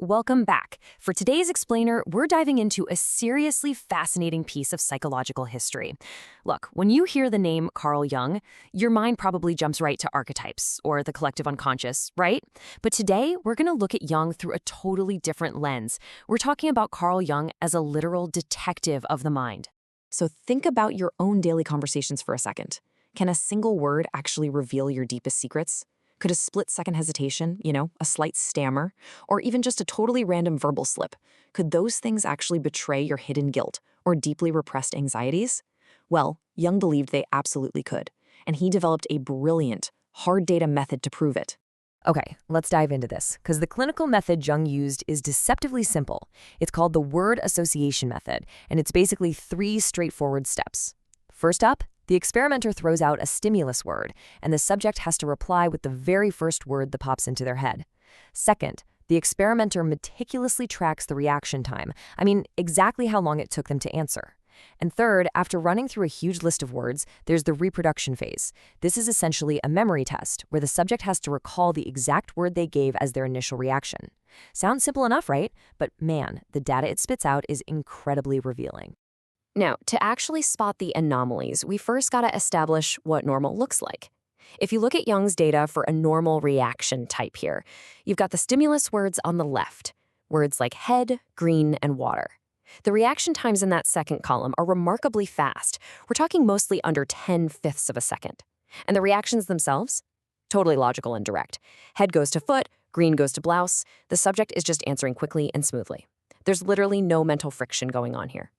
welcome back. For today's explainer, we're diving into a seriously fascinating piece of psychological history. Look, when you hear the name Carl Jung, your mind probably jumps right to archetypes or the collective unconscious, right? But today, we're going to look at Jung through a totally different lens. We're talking about Carl Jung as a literal detective of the mind. So think about your own daily conversations for a second. Can a single word actually reveal your deepest secrets? Could a split-second hesitation, a slight stammer, or even just a totally random verbal slip, could those things actually betray your hidden guilt or deeply repressed anxieties? Well, Jung believed they absolutely could, and he developed a brilliant, hard data method to prove it. Okay, let's dive into this, because the clinical method Jung used is deceptively simple. It's called the word association method, and it's basically 3 straightforward steps. First up, the experimenter throws out a stimulus word, and the subject has to reply with the very first word that pops into their head. Second, the experimenter meticulously tracks the reaction time. Exactly how long it took them to answer. And third, after running through a huge list of words, there's the reproduction phase. This is essentially a memory test, where the subject has to recall the exact word they gave as their initial reaction. Sounds simple enough, right? But man, the data it spits out is incredibly revealing. Now, to actually spot the anomalies, we first got to establish what normal looks like. If you look at Jung's data for a normal reaction type here, you've got the stimulus words on the left, words like head, green, and water. The reaction times in that second column are remarkably fast. We're talking mostly under 10/5 of a second. And the reactions themselves? Totally logical and direct. Head goes to foot, green goes to blouse. The subject is just answering quickly and smoothly. There's literally no mental friction going on here.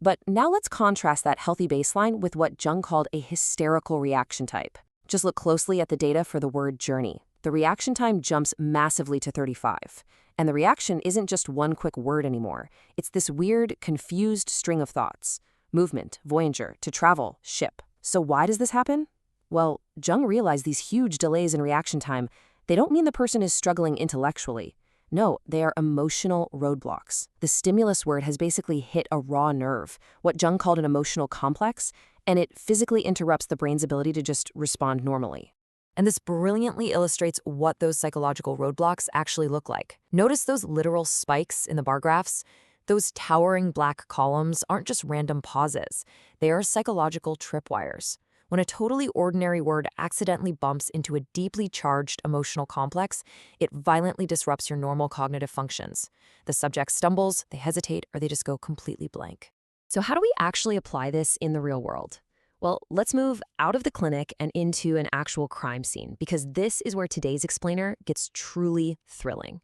But now let's contrast that healthy baseline with what Jung called a hysterical reaction type. Just look closely at the data for the word journey. The reaction time jumps massively to 35. And the reaction isn't just one quick word anymore. It's this weird, confused string of thoughts. Movement, voyager, to travel, ship. So why does this happen? Well, Jung realized these huge delays in reaction time, they don't mean the person is struggling intellectually. No, they are emotional roadblocks. The stimulus word has basically hit a raw nerve, what Jung called an emotional complex, and it physically interrupts the brain's ability to just respond normally. And this brilliantly illustrates what those psychological roadblocks actually look like. Notice those literal spikes in the bar graphs? Those towering black columns aren't just random pauses. They are psychological tripwires. When a totally ordinary word accidentally bumps into a deeply charged emotional complex, it violently disrupts your normal cognitive functions. The subject stumbles, they hesitate, or they just go completely blank. So how do we actually apply this in the real world? Well, let's move out of the clinic and into an actual crime scene, because this is where today's explainer gets truly thrilling.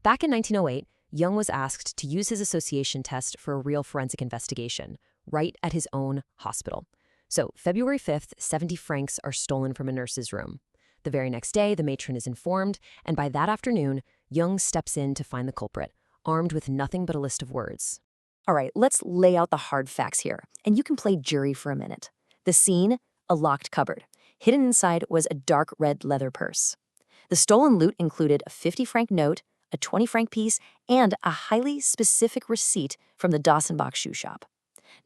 Back in 1908, Jung was asked to use his association test for a real forensic investigation, right at his own hospital. So, February 5th, 70 francs are stolen from a nurse's room. The very next day, the matron is informed, and by that afternoon, Jung steps in to find the culprit, armed with nothing but a list of words. All right, let's lay out the hard facts here, and you can play jury for a minute. The scene, a locked cupboard. Hidden inside was a dark red leather purse. The stolen loot included a 50-franc note, a 20-franc piece, and a highly specific receipt from the Dawsonbach shoe shop.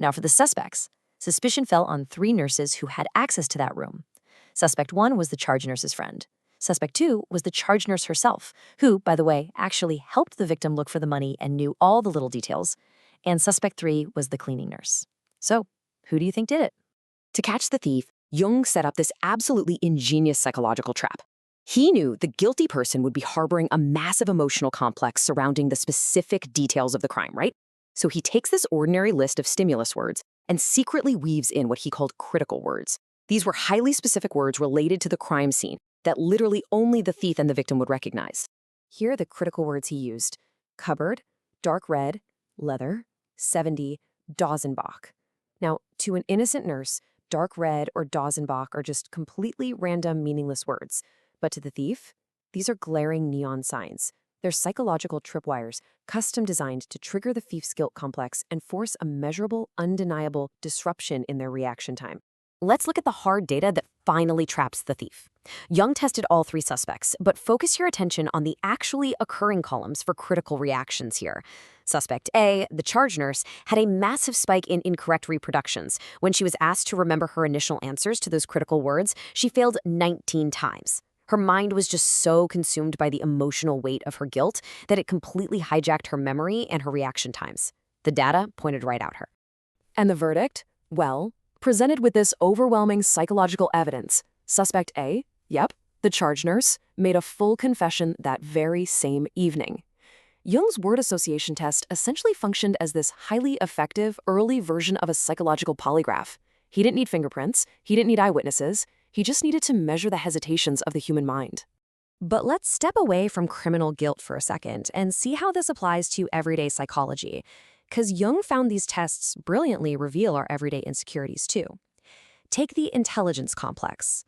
Now for the suspects. Suspicion fell on 3 nurses who had access to that room. Suspect 1 was the charge nurse's friend. Suspect 2 was the charge nurse herself, who, by the way, actually helped the victim look for the money and knew all the little details. And suspect 3 was the cleaning nurse. So, who do you think did it? To catch the thief, Jung set up this absolutely ingenious psychological trap. He knew the guilty person would be harboring a massive emotional complex surrounding the specific details of the crime, right? So he takes this ordinary list of stimulus words and secretly weaves in what he called critical words. These were highly specific words related to the crime scene that literally only the thief and the victim would recognize. Here are the critical words he used: cupboard, dark red, leather, 70, Dawsonbach. Now, to an innocent nurse, dark red or Dawsonbach are just completely random, meaningless words. But to the thief, these are glaring neon signs. They're psychological tripwires, custom designed to trigger the thief's guilt complex and force a measurable, undeniable disruption in their reaction time. Let's look at the hard data that finally traps the thief. Jung tested all 3 suspects, but focus your attention on the actually occurring columns for critical reactions here. Suspect A, the charge nurse, had a massive spike in incorrect reproductions. When she was asked to remember her initial answers to those critical words, she failed 19 times. Her mind was just so consumed by the emotional weight of her guilt that it completely hijacked her memory and her reaction times. The data pointed right at her. And the verdict? Well, presented with this overwhelming psychological evidence, suspect A, yep, the charge nurse, made a full confession that very same evening. Jung's word association test essentially functioned as this highly effective early version of a psychological polygraph. He didn't need fingerprints, he didn't need eyewitnesses, he just needed to measure the hesitations of the human mind. But let's step away from criminal guilt for a second and see how this applies to everyday psychology, because Jung found these tests brilliantly reveal our everyday insecurities too. Take the intelligence complex.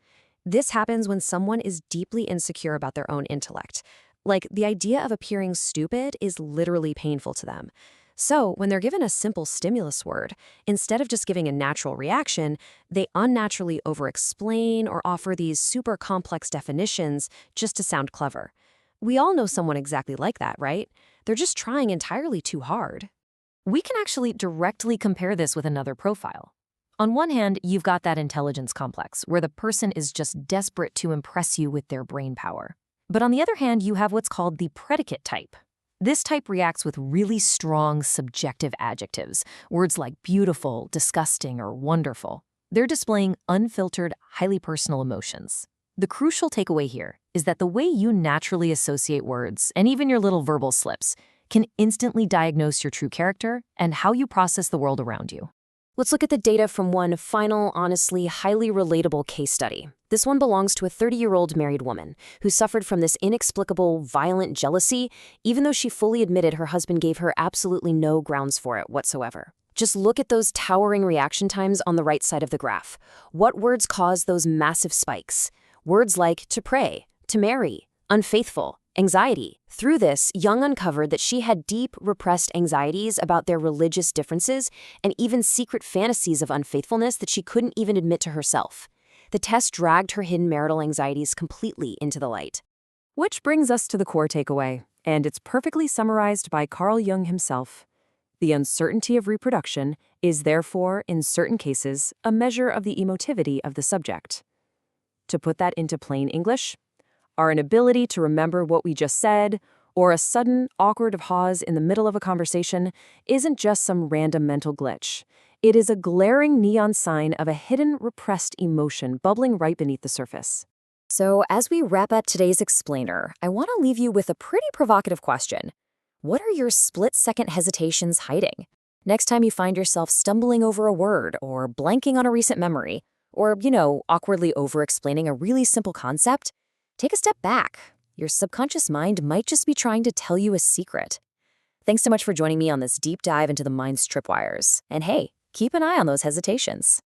This happens when someone is deeply insecure about their own intellect. Like, the idea of appearing stupid is literally painful to them. So, when they're given a simple stimulus word, instead of just giving a natural reaction, they unnaturally over-explain or offer these super complex definitions just to sound clever. We all know someone exactly like that, right? They're just trying entirely too hard. We can actually directly compare this with another profile. On one hand, you've got that intelligence complex, where the person is just desperate to impress you with their brain power. But on the other hand, you have what's called the predicate type. This type reacts with really strong subjective adjectives, words like beautiful, disgusting, or wonderful. They're displaying unfiltered, highly personal emotions. The crucial takeaway here is that the way you naturally associate words, and even your little verbal slips, can instantly diagnose your true character and how you process the world around you. Let's look at the data from one final, honestly, highly relatable case study. This one belongs to a 30-year-old married woman who suffered from this inexplicable, violent jealousy, even though she fully admitted her husband gave her absolutely no grounds for it whatsoever. Just look at those towering reaction times on the right side of the graph. What words cause those massive spikes? Words like to pray, to marry, unfaithful, anxiety. Through this, Jung uncovered that she had deep, repressed anxieties about their religious differences and even secret fantasies of unfaithfulness that she couldn't even admit to herself. The test dragged her hidden marital anxieties completely into the light. Which brings us to the core takeaway, and it's perfectly summarized by Carl Jung himself. The uncertainty of reproduction is therefore, in certain cases, a measure of the emotivity of the subject. To put that into plain English, our inability to remember what we just said, or a sudden, awkward pause in the middle of a conversation, isn't just some random mental glitch. It is a glaring neon sign of a hidden, repressed emotion bubbling right beneath the surface. So, as we wrap up today's explainer, I want to leave you with a pretty provocative question. What are your split-second hesitations hiding? Next time you find yourself stumbling over a word or blanking on a recent memory, or, awkwardly over-explaining a really simple concept, take a step back. Your subconscious mind might just be trying to tell you a secret. Thanks so much for joining me on this deep dive into the mind's tripwires. And hey, keep an eye on those hesitations.